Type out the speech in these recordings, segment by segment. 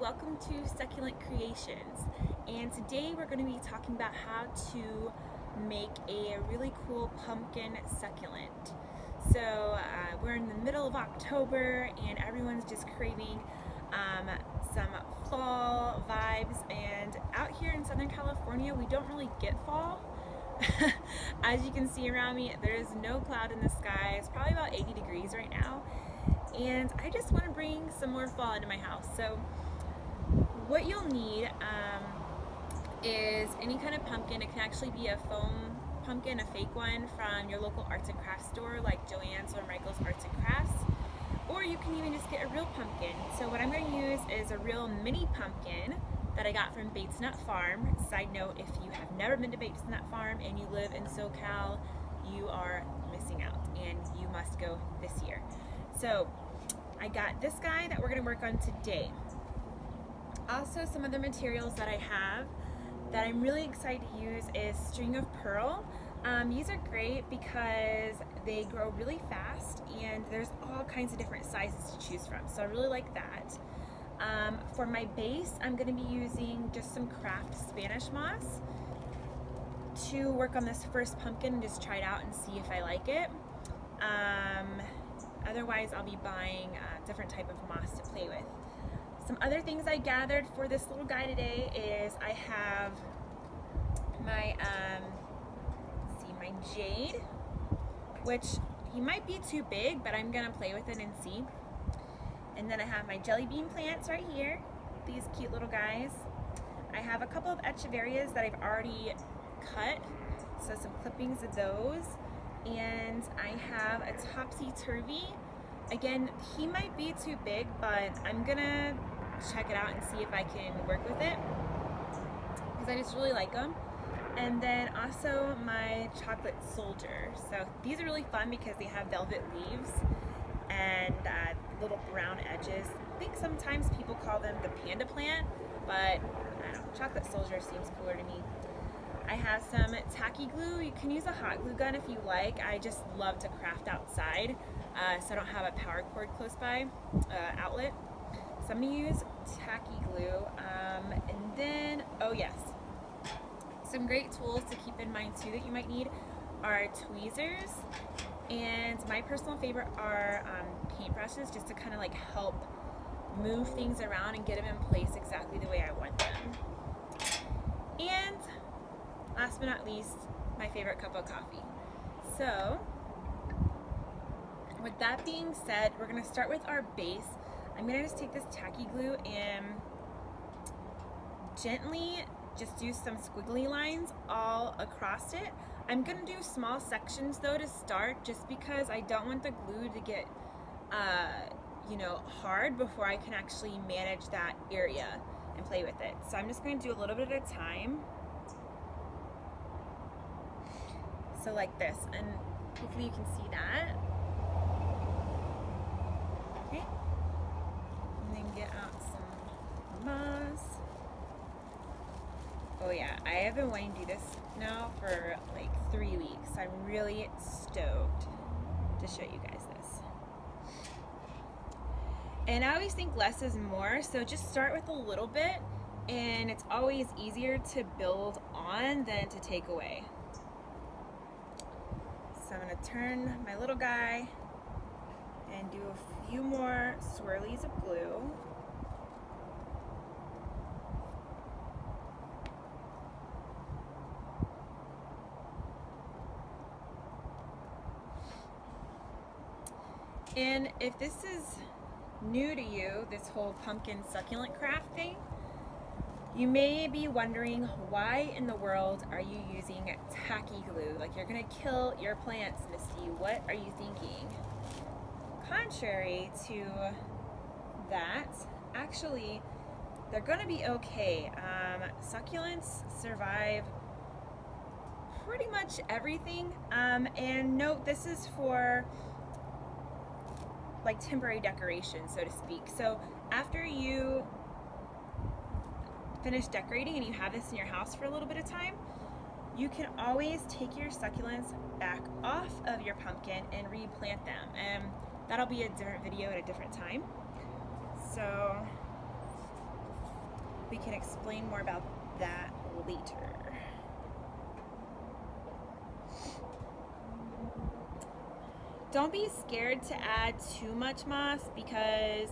welcome to Succulent Creations, and today we're going to be talking about how to make a really cool pumpkin succulent. So we're in the middle of October and everyone's just craving some fall vibes, and out here in Southern California we don't really get fall. As you can see around me, there's no cloud in the sky. It's probably about 80 degrees right now, and I just want to bring some more fall into my house. So what you'll need is any kind of pumpkin. It can actually be a foam pumpkin, a fake one from your local arts and crafts store like Joann's or Michael's Arts and Crafts, or you can even just get a real pumpkin. So what I'm going to use is a real mini pumpkin that I got from Bates Nut Farm. Side note, if you have never been to Bates Nut Farm and you live in SoCal, you are missing out and you must go this year. So I got this guy that we're going to work on today. Also, some other materials that I have that I'm really excited to use is string of pearl. These are great because they grow really fast and there's all kinds of different sizes to choose from, so I really like that. For my base, I'm going to be using just some craft Spanish moss to work on this first pumpkin and just try it out and see if I like it. Otherwise, I'll be buying a different type of moss to play with. Some other things I gathered for this little guy today is I have my my jade, which he might be too big, but I'm gonna play with it and see. And then I have my jelly bean plants right here, these cute little guys. I have a couple of echeverias that I've already cut, so some clippings of those. And I have a topsy-turvy. Again, he might be too big, but I'm gonna check it out and see if I can work with it, because I just really like them. And then also my chocolate soldier. So these are really fun because they have velvet leaves and little brown edges. I think sometimes people call them the panda plant, but I don't know, chocolate soldier seems cooler to me. I have some tacky glue. You can use a hot glue gun if you like. I just love to craft outside, so I don't have a power cord close by, outlet. So I'm gonna use tacky glue. And then, oh yes, some great tools to keep in mind too that you might need are tweezers, and my personal favorite are paintbrushes, just to kind of like help move things around and get them in place exactly the way I want them. And last but not least, my favorite cup of coffee. So with that being said, we're gonna start with our base. I'm gonna just take this tacky glue and gently just do some squiggly lines all across it. I'm gonna do small sections though to start, just because I don't want the glue to get hard before I can actually manage that area and play with it. So I'm just gonna do a little bit at a time. So like this, and hopefully you can see that. Okay, and then get out some moss. Oh yeah, I have been wanting to do this now for like 3 weeks. I'm really stoked to show you guys this. And I always think less is more, so just start with a little bit, and it's always easier to build on than to take away. So I'm gonna turn my little guy and do a few more swirlies of glue. And if this is new to you, this whole pumpkin succulent craft thing, you may be wondering, why in the world are you using tacky glue? Like, you're gonna kill your plants, Misty. What are you thinking? Contrary to that, actually, they're gonna be okay. Succulents survive pretty much everything. And note, this is for like temporary decoration, so to speak. So after you finish decorating and you have this in your house for a little bit of time, you can always take your succulents back off of your pumpkin and replant them, and that'll be a different video at a different time. So we can explain more about that later. Don't be scared to add too much moss because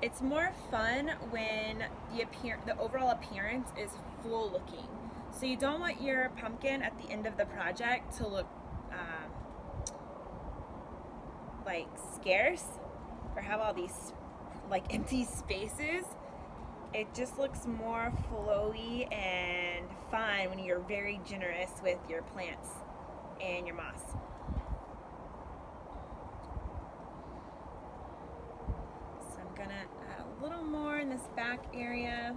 it's more fun when the overall appearance is full looking. So you don't want your pumpkin at the end of the project to look like scarce or have all these like empty spaces. It just looks more flowy and fun when you're very generous with your plants and your moss. So I'm gonna add a little more in this back area.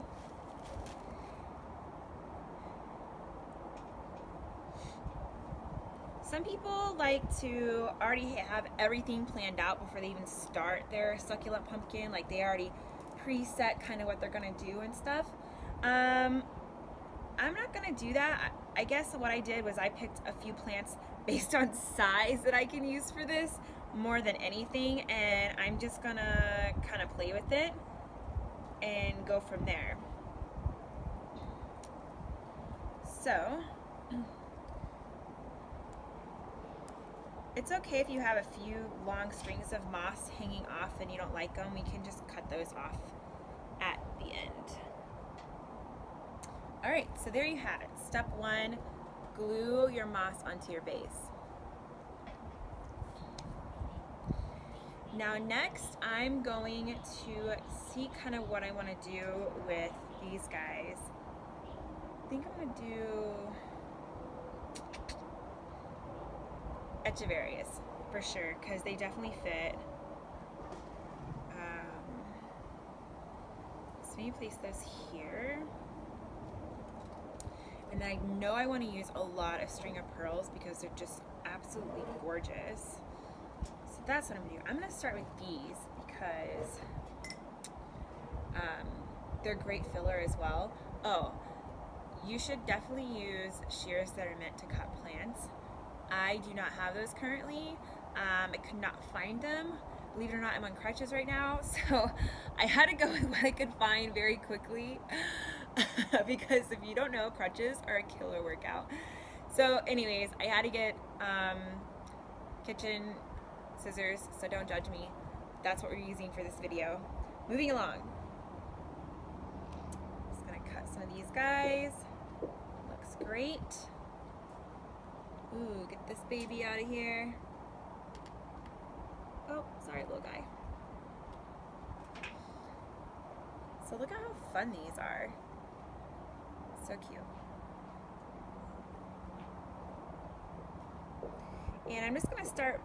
Some people like to already have everything planned out before they even start their succulent pumpkin. Like they already preset kind of what they're gonna do and stuff. I'm not gonna do that. I guess what I did was I picked a few plants based on size that I can use for this more than anything, and I'm just gonna kind of play with it and go from there. So it's okay if you have a few long strings of moss hanging off and you don't like them. We can just cut those off at the end. All right, so there you have it. Step 1, glue your moss onto your base. Now next, I'm going to see kind of what I want to do with these guys. I think I'm going to do Echeverrias for sure, because they definitely fit. So maybe place those here. And then I know I want to use a lot of string of pearls because they're just absolutely gorgeous. So that's what I'm going to do. I'm going to start with these because they're great filler as well. Oh, you should definitely use shears that are meant to cut plants. I do not have those currently. I could not find them. Believe it or not, I'm on crutches right now, so I had to go with what I could find very quickly because if you don't know, crutches are a killer workout. So anyways, I had to get kitchen scissors, so don't judge me. That's what we're using for this video. Moving along. Just gonna cut some of these guys. Looks great. Ooh, get this baby out of here. Oh, sorry, little guy. So look at how fun these are. So cute. And I'm just gonna start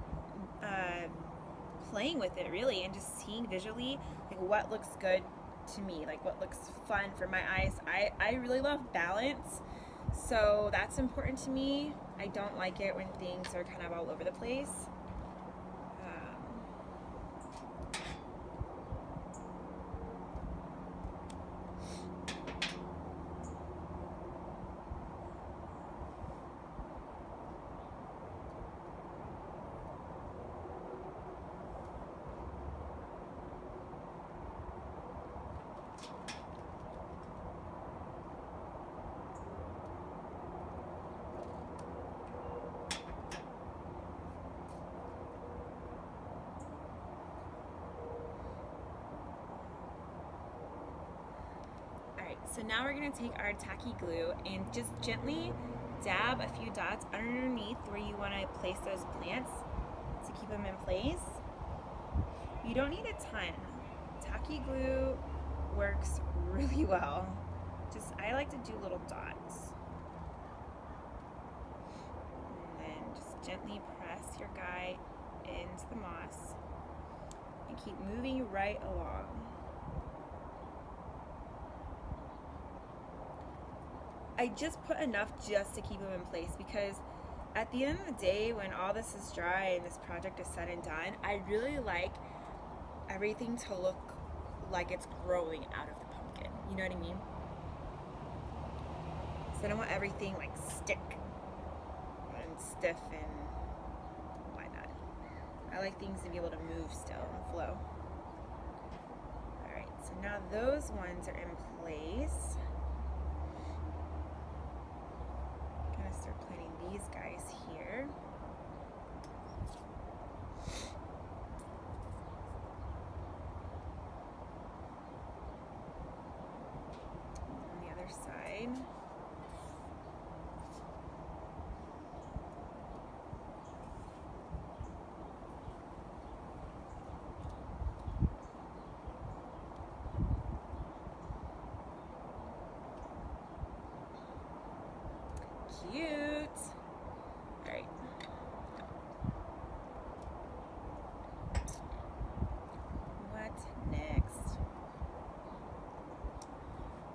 playing with it really and just seeing visually like what looks good to me, like what looks fun for my eyes. I really love balance, so that's important to me. I don't like it when things are kind of all over the place. So now we're going to take our tacky glue and just gently dab a few dots underneath where you want to place those plants to keep them in place. You don't need a ton. Tacky glue works really well. I like to do little dots. And then just gently press your guy into the moss and keep moving right along. I just put enough just to keep them in place because at the end of the day, when all this is dry and this project is said and done, I really like everything to look like it's growing out of the pumpkin. You know what I mean? So I don't want everything like stick and stiff and whatnot. I like things to be able to move still and flow. Alright, so Now those ones are in place. I'm gonna start planting these guys here. On the other side. Cute. All right. What next?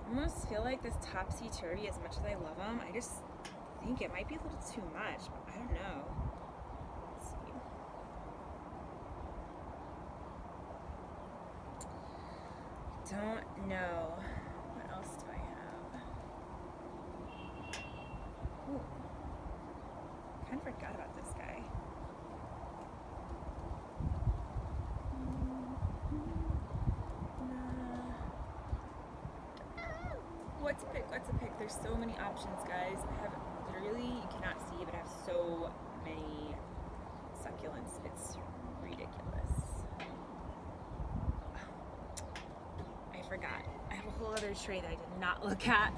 I almost feel like this topsy-turvy, as much as I love them, I just think it might be a little too much, but I don't know. Let's see. Don't know. What else do I have? Ooh. Kind of forgot about this guy. What to pick? What to pick? There's so many options, guys. I have literally, you cannot see, but I have so many succulents. It's ridiculous. I forgot. I have a whole other tray that I did not look at.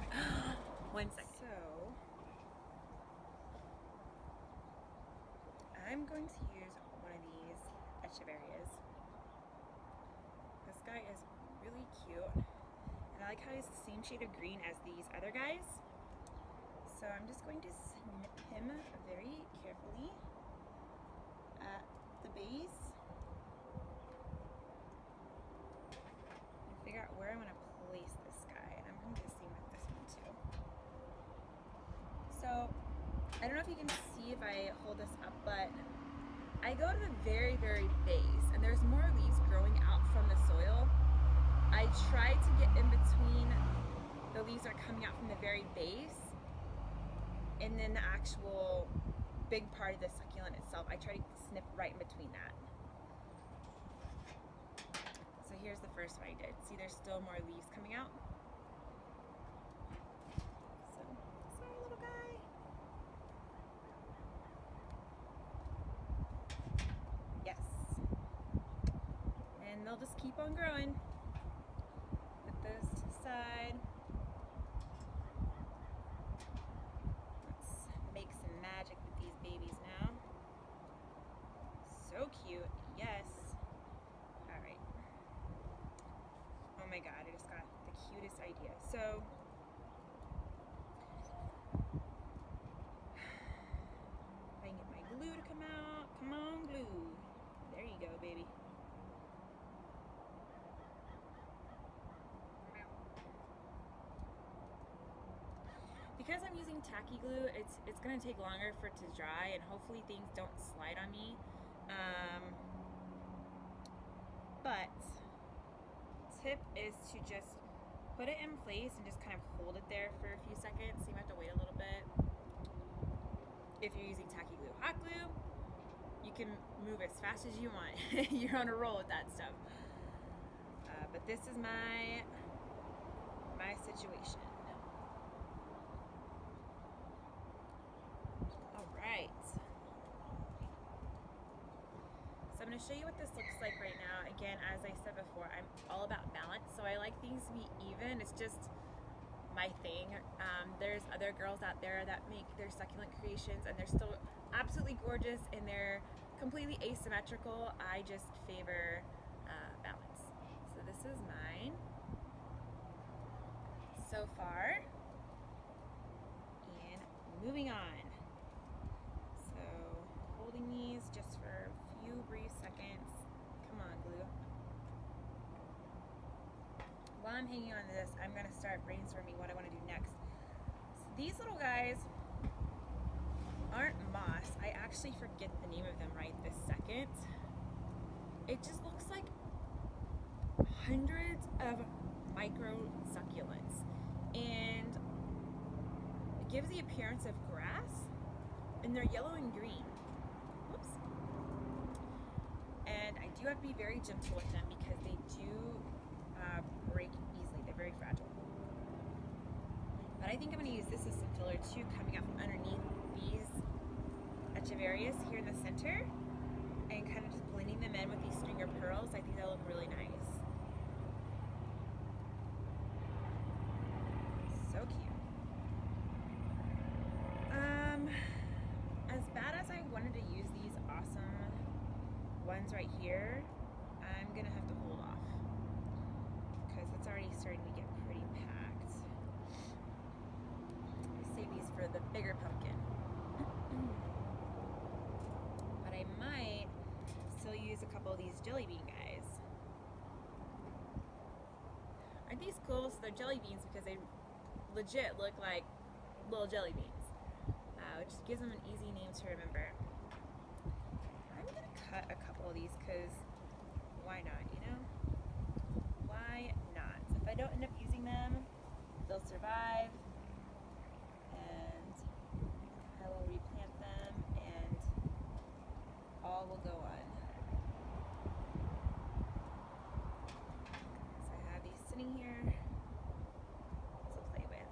1 second. So, I'm going to use one of these echeverias. This guy is really cute. And I like how he's the same shade of green as these other guys. So I'm just going to snip him very carefully at the base. And figure out where I want to place this guy. And I'm going to do the same with this one too. So I don't know if you can see if I hold this up, but I go to the very, very base, and there's more leaves growing out from the soil. I try to get in between the leaves that are coming out from the very base and then the actual big part of the succulent itself. I try to snip right in between that. So here's the first one I did. See, there's still more leaves coming out. So, sorry, little guy. Yes. And they'll just keep on growing. Put those to the side. Let's make some magic with these babies now. So cute. Yes. All right. Oh my God, I just got the cutest idea. So, if I can get my glue to come out. Come on, glue. There you go, baby. Because I'm using tacky glue, it's gonna take longer for it to dry, and hopefully things don't slide on me. But tip is to just put it in place and just kind of hold it there for a few seconds. So you might have to wait a little bit. If you're using tacky glue, hot glue, you can move as fast as you want. You're on a roll with that stuff. But this is my situation. All right. So I'm going to show you what this looks like right now. Again, as I said before, I'm all about balance. So I like things to be even. It's just my thing. There's other girls out there that make their succulent creations and they're still absolutely gorgeous and they're completely asymmetrical. I just favor balance. So this is mine so far. And moving on. So holding these just for a few brief seconds. Come on, glue. While I'm hanging on to this, I'm going to start brainstorming what I want to do next. So these little guys aren't moss. I actually forget the name of them right this second. It just looks like hundreds of micro succulents. And it gives the appearance of grass. And they're yellow and green. Whoops. And I do have to be very gentle with them because they do break I think I'm going to use this as some filler too, coming up underneath these echeverias here in the center, and kind of just blending them in with these stringer pearls. I think they'll look really nice. So cute. As bad as I wanted to use these awesome ones right here, I'm going to have to hold off because it's already starting to get pretty packed. Save these for the bigger pumpkin. But I might still use a couple of these jelly bean guys. Aren't these cool? So they're jelly beans because they legit look like little jelly beans, which gives them an easy name to remember. I'm gonna cut a couple of these because why not, you know? Why not? If I don't end up using them, they'll survive, and I will replant them, and all will go on. So I have these sitting here to play with.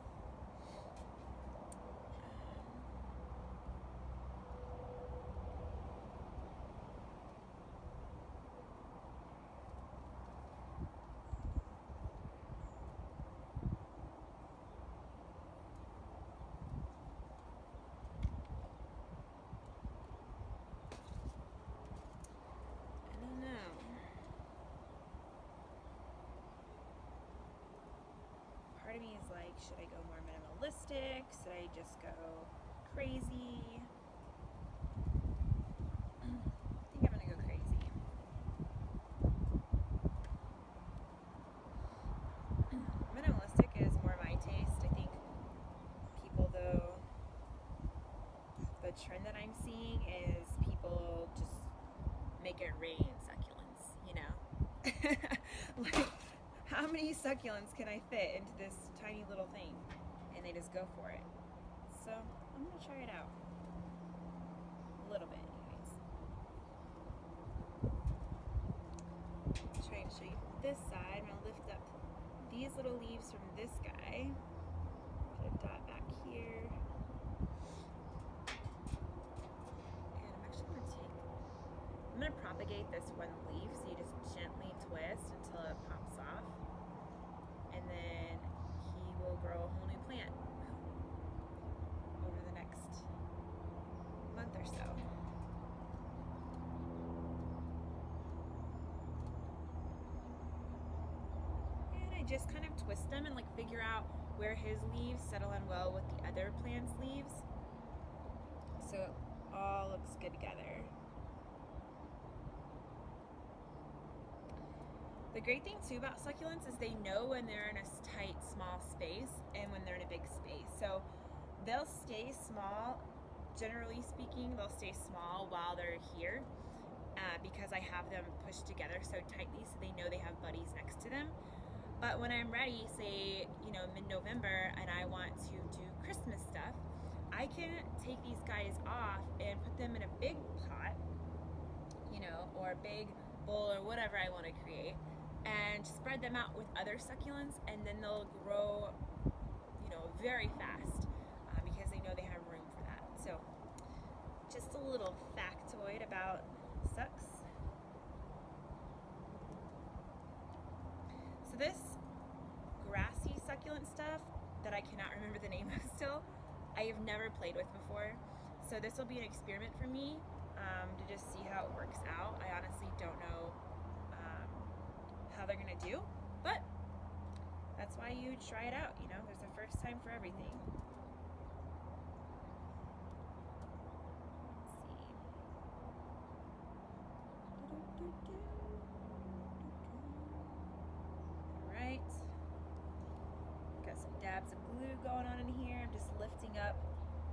Part of me is like, should I go more minimalistic? Should I just go crazy? I think I'm gonna go crazy. Minimalistic is more my taste. I think people, though, the trend that I'm seeing is people just make it rain succulents, you know? Like, how many succulents can I fit into this tiny little thing? And they just go for it. So I'm gonna try it out. A little bit anyways. Trying to show you from this side. I'm gonna lift up these little leaves from this guy. Put a dot back here. And I'm gonna propagate this one leaf, so you just gently twist until it pops off. And then he will grow a whole new plant over the next month or so. And I just kind of twist them and like figure out where his leaves settle in well with the other plant's leaves, so it all looks good together. The great thing too about succulents is they know when they're in a tight, small space and when they're in a big space. So they'll stay small, generally speaking, they'll stay small while they're here because I have them pushed together so tightly so they know they have buddies next to them. But when I'm ready, say, you know, mid-November, and I want to do Christmas stuff, I can take these guys off and put them in a big pot, you know, or a big bowl or whatever I want to create, and spread them out with other succulents, and then they'll grow, you know, very fast because they know they have room for that. So just a little factoid about sucks. So this grassy succulent stuff that I cannot remember the name of still, I have never played with before. So this will be an experiment for me to just see how it works out. I honestly don't know how they're gonna do, but that's why you try it out, you know, there's a first time for everything. Let's see. Alright. Got some dabs of glue going on in here. I'm just lifting up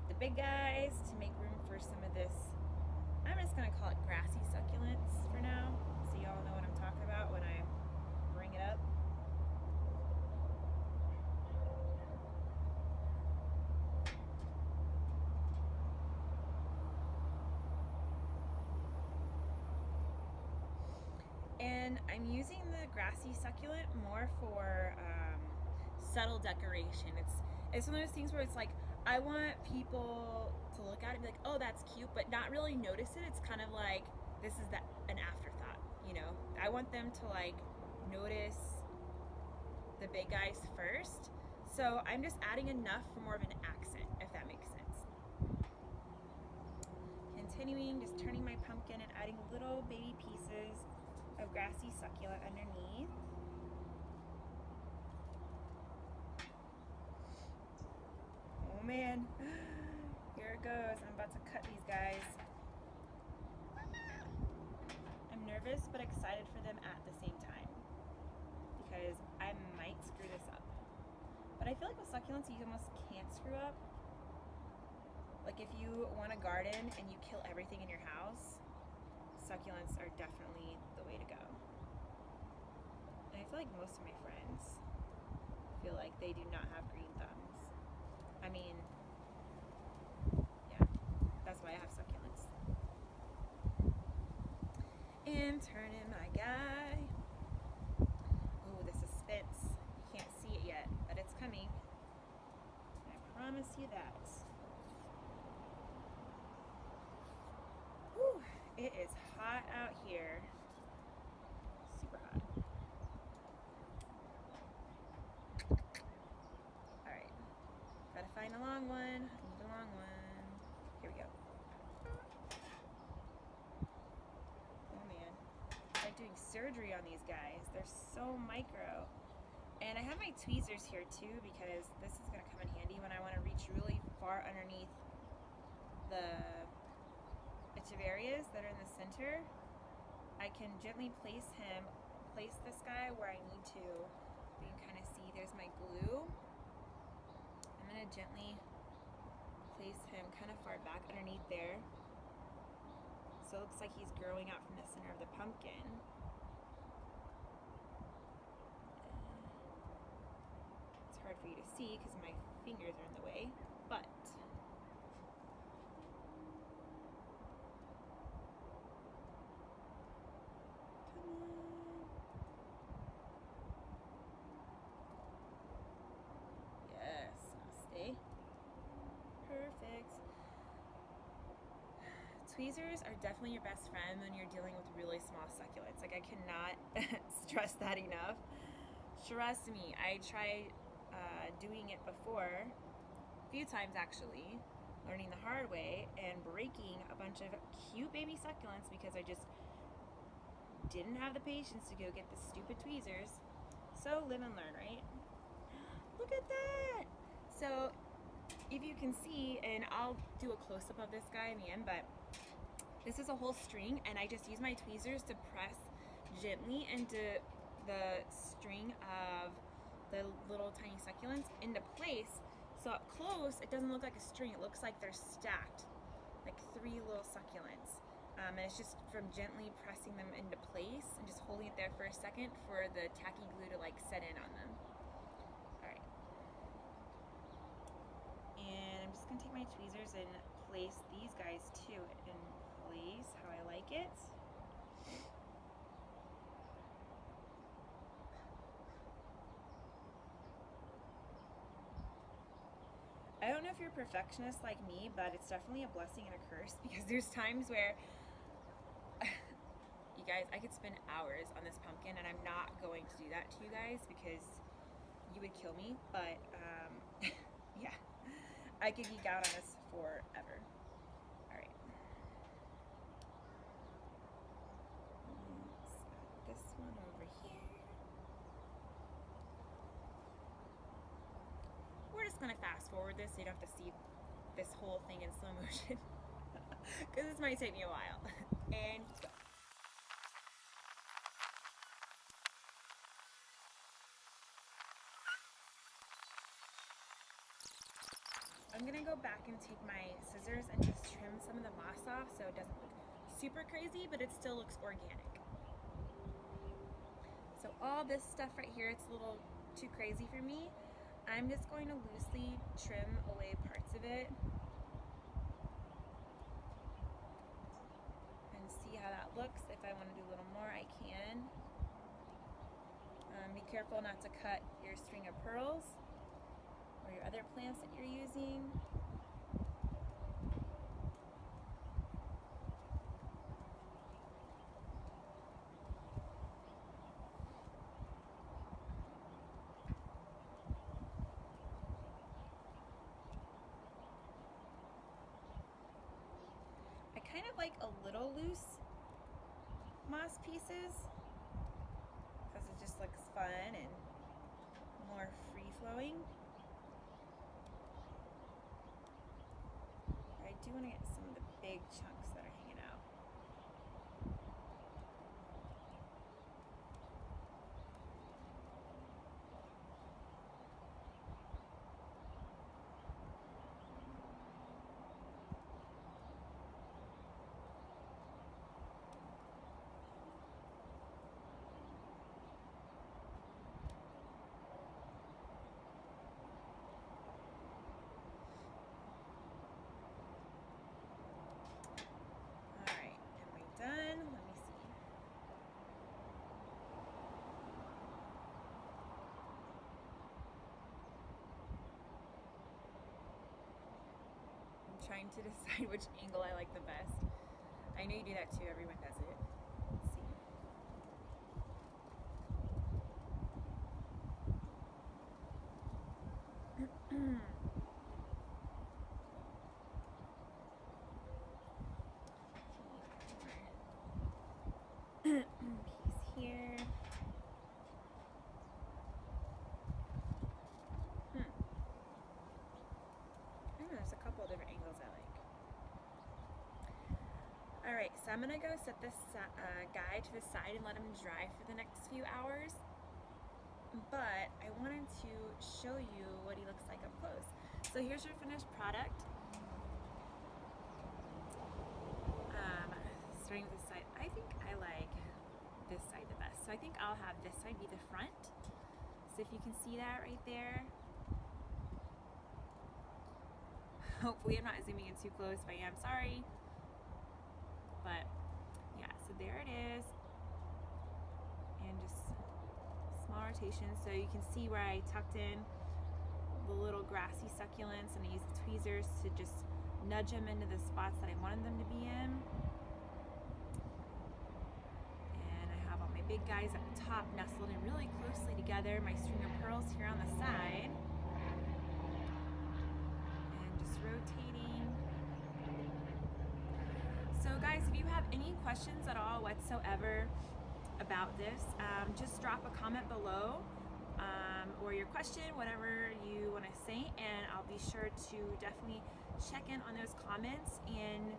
the big guys to make room for some of this. I'm just gonna call it grassy succulents for now, so y'all know what I'm talking about when I bring it up. And I'm using the grassy succulent more for subtle decoration. It's one of those things where it's like, I want people to look at it and be like, oh, that's cute, but not really notice it. It's kind of like, this is an afterthought, you know? I want them to like notice the big guys first. So I'm just adding enough for more of an accent, if that makes sense. Continuing, just turning my pumpkin and adding little baby pieces of grassy succulent underneath. Oh man, here it goes. I'm about to cut these guys. I'm nervous but excited for them at the same time because I might screw this up. But I feel like with succulents you almost can't screw up. Like if you want a garden and you kill everything in your house, succulents are definitely the way to go. And I feel like most of my friends feel like they do not have green thumbs. I mean, yeah, that's why I have succulents. And turn in my guy. Oh, the suspense. You can't see it yet, but it's coming. I promise you that. Whew, it is hot out here. Super hot. Alright. Gotta find a long one. I need a long one. Here we go. Oh man. I'm like doing surgery on these guys. They're so micro. And I have my tweezers here too because this is going to come in handy when I want to reach really far underneath the echeverrias that are in the center. I can gently place this guy where I need to. You can kind of see there's my glue. I'm going to gently place him kind of far back underneath there. So it looks like he's growing out from the center of the pumpkin. It's hard for you to see because my fingers are in the way, but come on. Yes, I'll stay. Perfect. Tweezers are definitely your best friend when you're dealing with really small succulents. Like, I cannot stress that enough. Trust me, I tried doing it before, a few times actually, learning the hard way and breaking a bunch of cute baby succulents because I just didn't have the patience to go get the stupid tweezers. So live and learn, right? Look at that! So if you can see, and I'll do a close-up of this guy in the end, but this is a whole string and I just use my tweezers to press gently into the string of the little tiny succulents into place. So up close, it doesn't look like a string. It looks like they're stacked, like 3 little succulents. And it's just from gently pressing them into place and just holding it there for a second for the tacky glue to like set in on them. All right. And I'm just gonna take my tweezers and place these guys too in place how I like it. I don't know if you're a perfectionist like me, but it's definitely a blessing and a curse because there's times where, you guys, I could spend hours on this pumpkin and I'm not going to do that to you guys because you would kill me, but yeah, I could geek out on this forever. All right. Let's add this one over here. We're just gonna fast forward this so you don't have to see this whole thing in slow motion because this might take me a while. And go. I'm gonna go back and take my scissors and just trim some of the moss off so it doesn't look super crazy, but it still looks organic. So all this stuff right here, it's a little too crazy for me. I'm just going to loosely trim away parts of it and see how that looks. If I want to do a little more, I can. careful not to cut your string of pearls or your other plants that you're using. I kind of like a little loose moss pieces because it just looks fun and more free-flowing. I do want to get some of the big chunks that are hanging out. Done. Let me see. I'm trying to decide which angle I like the best. I know you do that too. Everyone does it. Let's see. Piece here. There's a couple of different angles I like. Alright, so I'm going to go set this guy to the side and let him dry for the next few hours. But I wanted to show you what he looks like up close. So here's your finished product. Starting with this side, I think I like this side the best. So I think I'll have this side be the front. So if you can see that right there. Hopefully I'm not zooming in too close. If I am, sorry. But yeah, so there it is. And just small rotation. So you can see where I tucked in the little grassy succulents, and I used the tweezers to just nudge them into the spots that I wanted them to be in. Big guys at the top nestled in really closely together. My string of pearls here on the side. And just rotating. So guys, if you have any questions at all whatsoever about this, just drop a comment below or your question, whatever you want to say, and I'll be sure to definitely check in on those comments and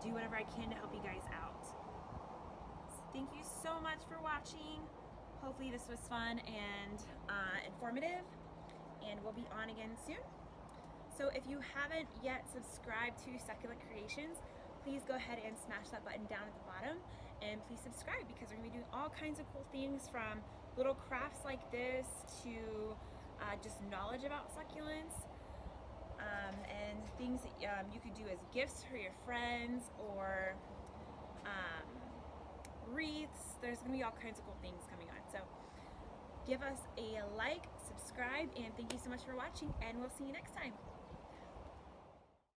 do whatever I can to help you guys out. Thank you so much for watching. Hopefully this was fun and informative, and we'll be on again soon. So if you haven't yet subscribed to Succulent Creations, please go ahead and smash that button down at the bottom, and please subscribe, because we're going to be doing all kinds of cool things, from little crafts like this to just knowledge about succulents, and things that you could do as gifts for your friends, or wreaths. There's going to be all kinds of cool things coming on. So give us a like, subscribe, and thank you so much for watching, and we'll see you next time.